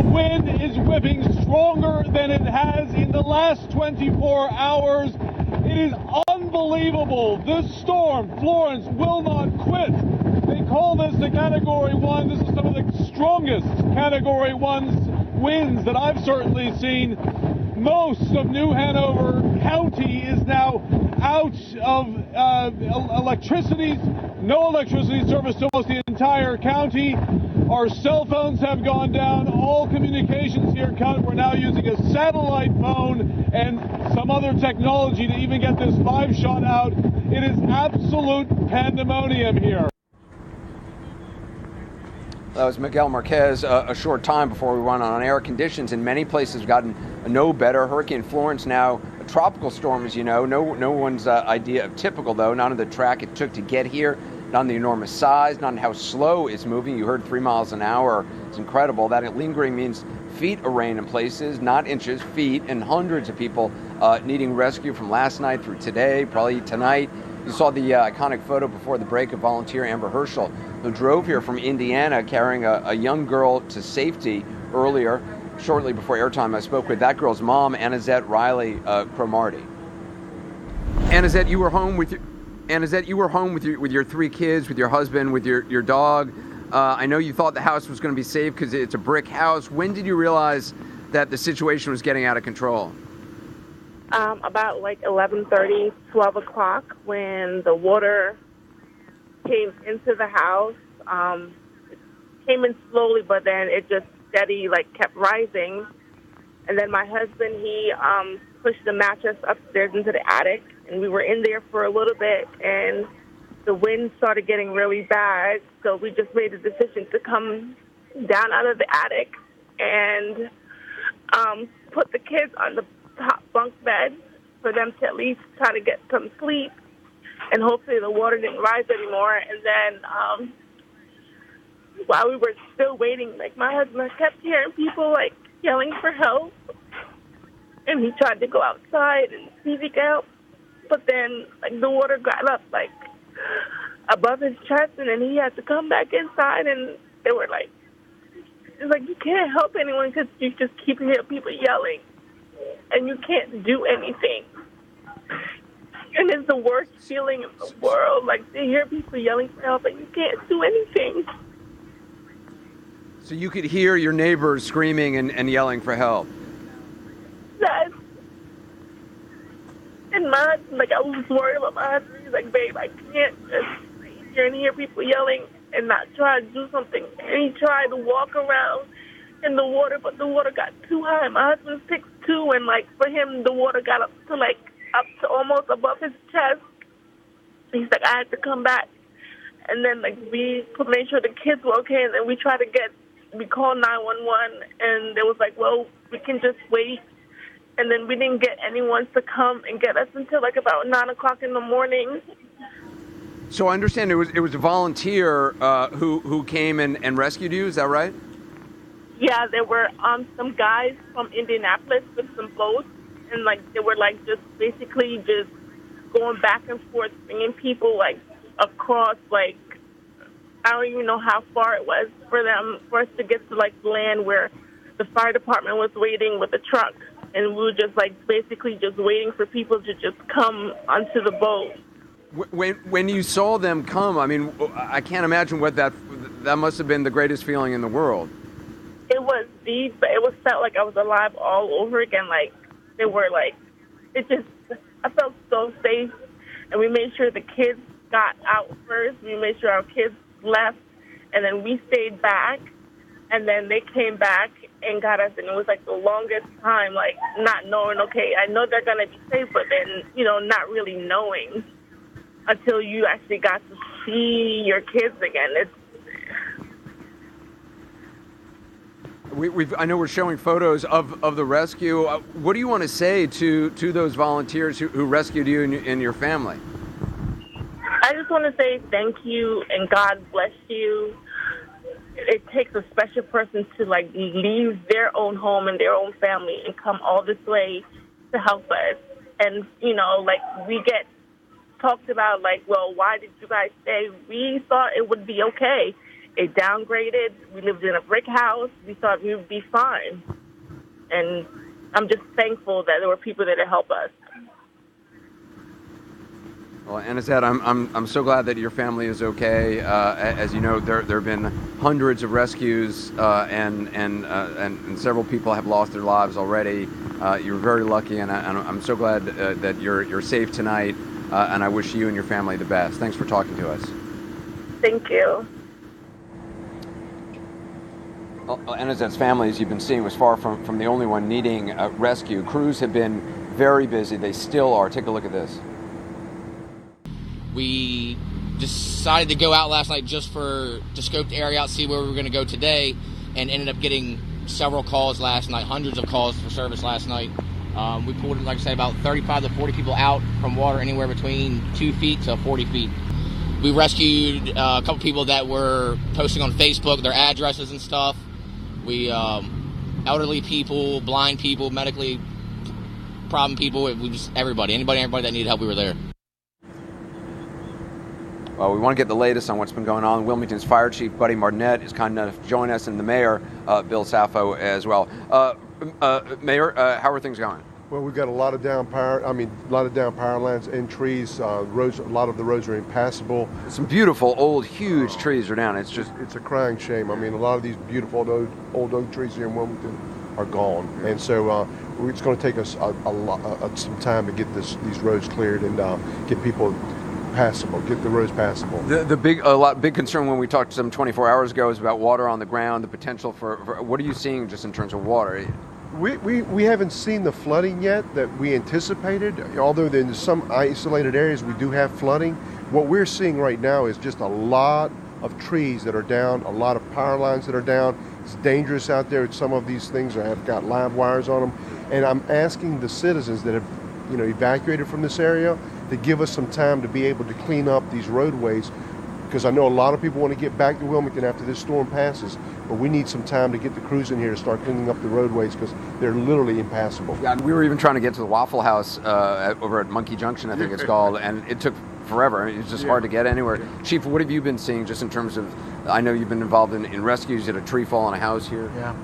The wind is whipping stronger than it has in the last 24 hours. It is unbelievable. This storm, Florence, will not quit. They call this the Category 1. This is some of the strongest Category 1 winds that I've certainly seen. Most of New Hanover County is now out of electricity. No electricity service to almost the entire county. Our cell phones have gone down. All communications here in county. We're now using a satellite phone and some other technology to even get this live shot out. It is absolute pandemonium here. That was Miguel Marquez a short time before we went on air. Conditions in many places have gotten no better. Hurricane Florence now a tropical storm, as you know. No one's idea of typical, though. Not on the track it took to get here, not on the enormous size, not on how slow it's moving. You heard 3 miles an hour. It's incredible. That lingering means feet of rain in places, not inches, feet, and hundreds of people needing rescue from last night through today, probably tonight. You saw the iconic photo before the break of volunteer Amber Herschel, who drove here from Indiana carrying a young girl to safety earlier. Shortly before airtime, I spoke with that girl's mom, Annazette Riley Cromartie. Annazette, you were home with your 3 kids, with your husband, with your dog. I know you thought the house was going to be safe because it's a brick house. When did you realize that the situation was getting out of control? About like 11:30, 12 o'clock, when the water came into the house. It came in slowly, but then it just steady, kept rising. And then my husband, he pushed the mattress upstairs into the attic, and we were in there for a little bit, and the wind started getting really bad, so we just made the decision to come down out of the attic and put the kids on the top bunk bed for them to at least try to get some sleep, and hopefully the water didn't rise anymore. And then while we were still waiting, my husband kept hearing people yelling for help, and he tried to go outside and see if he could help, but then the water got up above his chest, and then he had to come back inside, and they were it's you can't help anyone because you just keep hearing people yelling, and you can't do anything. And it's the worst feeling in the world, to hear people yelling for help, and you can't do anything. So you could hear your neighbors screaming and yelling for help? Yes. And my husband, I was worried about my husband. He's like, babe, I can't just sit here and hear people yelling and not try to do something. And he tried to walk around in the water, but the water got too high. My husband's 6'2", and for him, the water got up to almost above his chest. He's like, I had to come back. And then we made sure the kids were okay, and then we called 911, and they was well, we can just wait. And then we didn't get anyone to come and get us until about 9 o'clock in the morning. So I understand it was a volunteer who came and rescued you. Is that right? Yeah, there were some guys from Indianapolis with some boats, and they were just basically just going back and forth, bringing people across I don't even know how far it was for us to get to land where the fire department was waiting with a truck, and we were just basically just waiting for people to just come onto the boat. When you saw them come, I mean, I can't imagine what that must have been the greatest feeling in the world. It was deep, but it felt like I was alive all over again. They were I felt so safe, and we made sure the kids got out first. We made sure our kids left, and then we stayed back, and then they came back and got us, and it was the longest time, not knowing, okay, I know they're going to be safe, but then, not really knowing until you actually got to see your kids again. I know we're showing photos of the rescue. What do you want to say to those volunteers who rescued you and your family? I just want to say thank you and God bless you. It takes a special person to leave their own home and their own family and come all this way to help us. And we get talked about well, why did you guys stay? We thought it would be okay. it downgraded. We lived in a brick house. We thought we would be fine. And I'm just thankful that there were people there to help us. Well, Anazette, I'm so glad that your family is okay. As you know, there have been hundreds of rescues, and several people have lost their lives already. You're very lucky, and I'm so glad that you're safe tonight. And I wish you and your family the best. Thanks for talking to us. Thank you. Anazette's family, as you've been seeing, was far from the only one needing rescue. Crews have been very busy. They still are. Take a look at this. We decided to go out last night just to scope the area out, see where we were going to go today, and ended up getting several calls last night, hundreds of calls for service last night. We pulled, like I said, about 35 to 40 people out from water, anywhere between 2 feet to 40 feet. We rescued a couple people that were posting on Facebook, their addresses and stuff. We, elderly people, blind people, medically problem people, everybody that needed help, we were there. Well, we want to get the latest on what's been going on. Wilmington's Fire Chief, Buddy Martinet, is kind enough to join us, and the Mayor, Bill Saffo, as well. Mayor, how are things going? Well, we've got a lot of down power lines and trees. Roads, a lot of the roads are impassable. Some beautiful, old, huge trees are down. It's a crying shame. I mean, a lot of these beautiful old oak trees here in Wilmington are gone, and so it's going to take us some time to get these roads cleared and get people passable, get the roads passable. The big concern when we talked some 24 hours ago is about water on the ground, the potential for what are you seeing just in terms of water? We haven't seen the flooding yet that we anticipated, although in some isolated areas we do have flooding. What we're seeing right now is just a lot of trees that are down, a lot of power lines that are down. It's dangerous out there. Some of these things have got live wires on them. And I'm asking the citizens that have evacuated from this area to give us some time to be able to clean up these roadways, because I know a lot of people want to get back to Wilmington after this storm passes, but we need some time to get the crews in here to start cleaning up the roadways because they're literally impassable. Yeah, and we were even trying to get to the Waffle House over at Monkey Junction, I think it's called, and it took forever. I mean, it's just hard to get anywhere. Chief, what have you been seeing just in terms of, I know you've been involved in rescues. You had a tree fall on a house here. Yeah.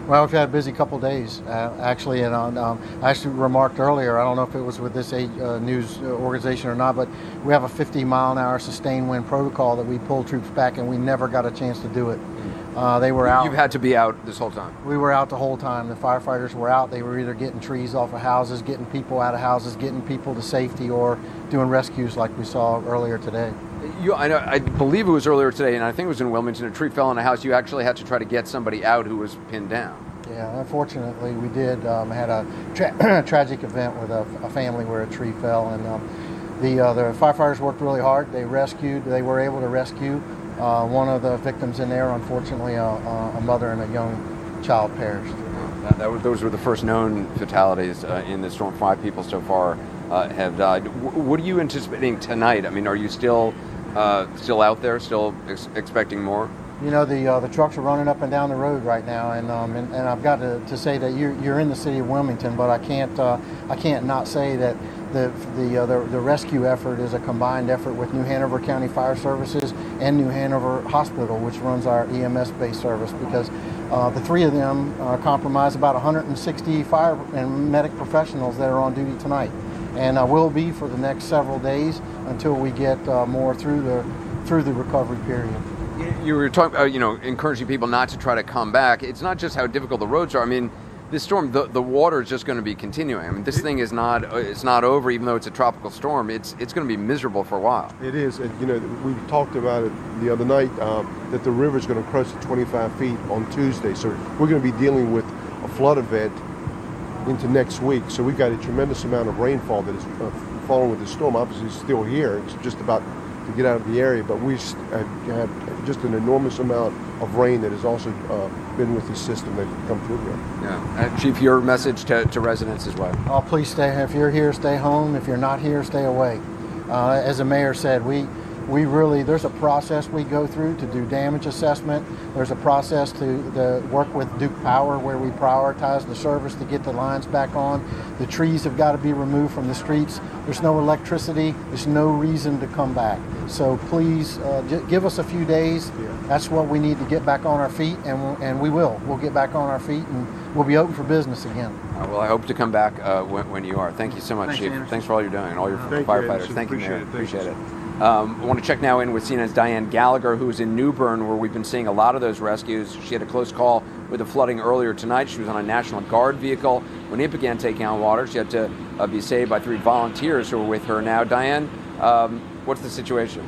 Well, we've had a busy couple of days, actually, and I actually remarked earlier, I don't know if it was with this news organization or not, but we have a 50-mile-an-hour sustained wind protocol that we pulled troops back, and we never got a chance to do it. They were out. You've had to be out this whole time. We were out the whole time. The firefighters were out. They were either getting trees off of houses, getting people out of houses, getting people to safety, or doing rescues like we saw earlier today. I believe it was earlier today, and I think it was in Wilmington. A tree fell on a house. You actually had to try to get somebody out who was pinned down. Yeah, unfortunately, we did. Had a tragic event with a family where a tree fell, and the firefighters worked really hard. They were able to rescue one of the victims in there. Unfortunately, a mother and a young child perished. Those were the first known fatalities in the storm. 5 people so far have died. What are you anticipating tonight? I mean, are you still out there, still expecting more? The trucks are running up and down the road right now, and I've got to say that you're in the city of Wilmington, but I can't not say that the rescue effort is a combined effort with New Hanover County Fire Services and New Hanover Hospital, which runs our EMS-based service, because the three of them comprise about 160 fire and medic professionals that are on duty tonight, and will be for the next several days until we get more through the recovery period. You were talking about, encouraging people not to try to come back. It's not just how difficult the roads are. I mean, this storm, the water is just going to be continuing. I mean, this thing is not over, even though it's a tropical storm. It's going to be miserable for a while. It is. And, we talked about it the other night, that the river is going to cross to 25 feet on Tuesday. So we're going to be dealing with a flood event into next week. So we've got a tremendous amount of rainfall that is falling with the storm. Obviously, it's still here. It's just about to get out of the area, but we have just an enormous amount of rain that has also been with the system that come through here. Yeah, Chief, your message to residents as well. Please stay. If you're here, stay home. If you're not here, stay away. As the mayor said, we there's a process we go through to do damage assessment. There's a process to work with Duke Power where we prioritize the service to get the lines back on. The trees have got to be removed from the streets. There's no electricity. There's no reason to come back. So please give us a few days. That's what we need to get back on our feet, and we will. We'll get back on our feet, and we'll be open for business again. Well, I hope to come back when you are. Thank you so much, Thanks, Chief. Anderson. Thanks for all you're doing and all your Thank you, firefighters. Anderson. Thank you, Mayor. Appreciate it. I want to check now in with CNN's Diane Gallagher, who is in New Bern, where we've been seeing a lot of those rescues. She had a close call with the flooding earlier tonight. She was on a National Guard vehicle when it began taking on water. She had to be saved by 3 volunteers who are with her now. Diane, what's the situation?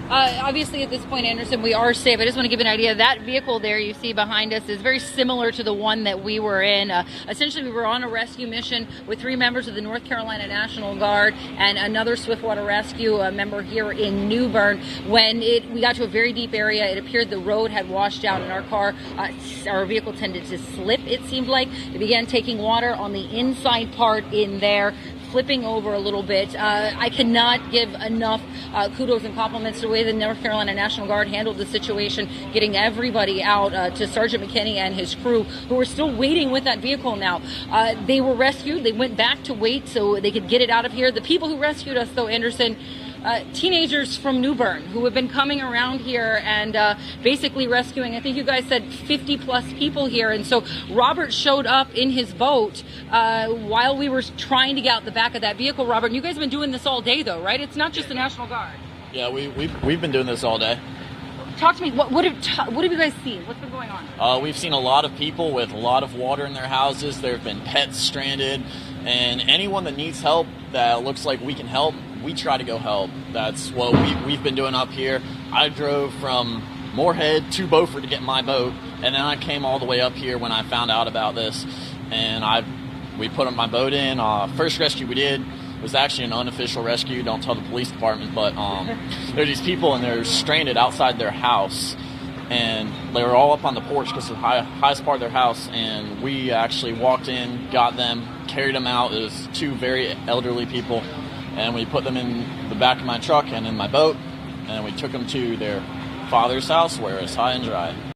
Obviously, at this point, Anderson, we are safe. I just want to give an idea. That vehicle there you see behind us is very similar to the one that we were in. Essentially, we were on a rescue mission with 3 members of the North Carolina National Guard and another Swiftwater Rescue member here in New Bern. When we got to a very deep area, it appeared the road had washed out, and our vehicle tended to slip, it seemed like. It began taking water on the inside part in there, flipping over a little bit. I cannot give enough kudos and compliments to the way the North Carolina National Guard handled the situation, getting everybody out, to Sergeant McKinney and his crew, who are still waiting with that vehicle now. They were rescued. They went back to wait so they could get it out of here. The people who rescued us, though, Anderson, teenagers from New Bern who have been coming around here and basically rescuing, I think you guys said 50 plus people here. And so Robert showed up in his boat while we were trying to get out the back of that vehicle, Robert. And you guys have been doing this all day, though, right? It's not just the National Guard. Yeah, we've been doing this all day. Talk to me. What have you guys seen? What's been going on? We've seen a lot of people with a lot of water in their houses. There have been pets stranded. And anyone that needs help that looks like we can help, we try to go help. That's what we've been doing up here. I drove from Moorhead to Beaufort to get my boat, and then I came all the way up here when I found out about this. And we put my boat in. First rescue we did was actually an unofficial rescue. Don't tell the police department, but there are these people, and they're stranded outside their house. And they were all up on the porch because it's the highest part of their house. And we actually walked in, got them, carried them out. It was 2 very elderly people. And we put them in the back of my truck and in my boat. And we took them to their father's house where it's high and dry.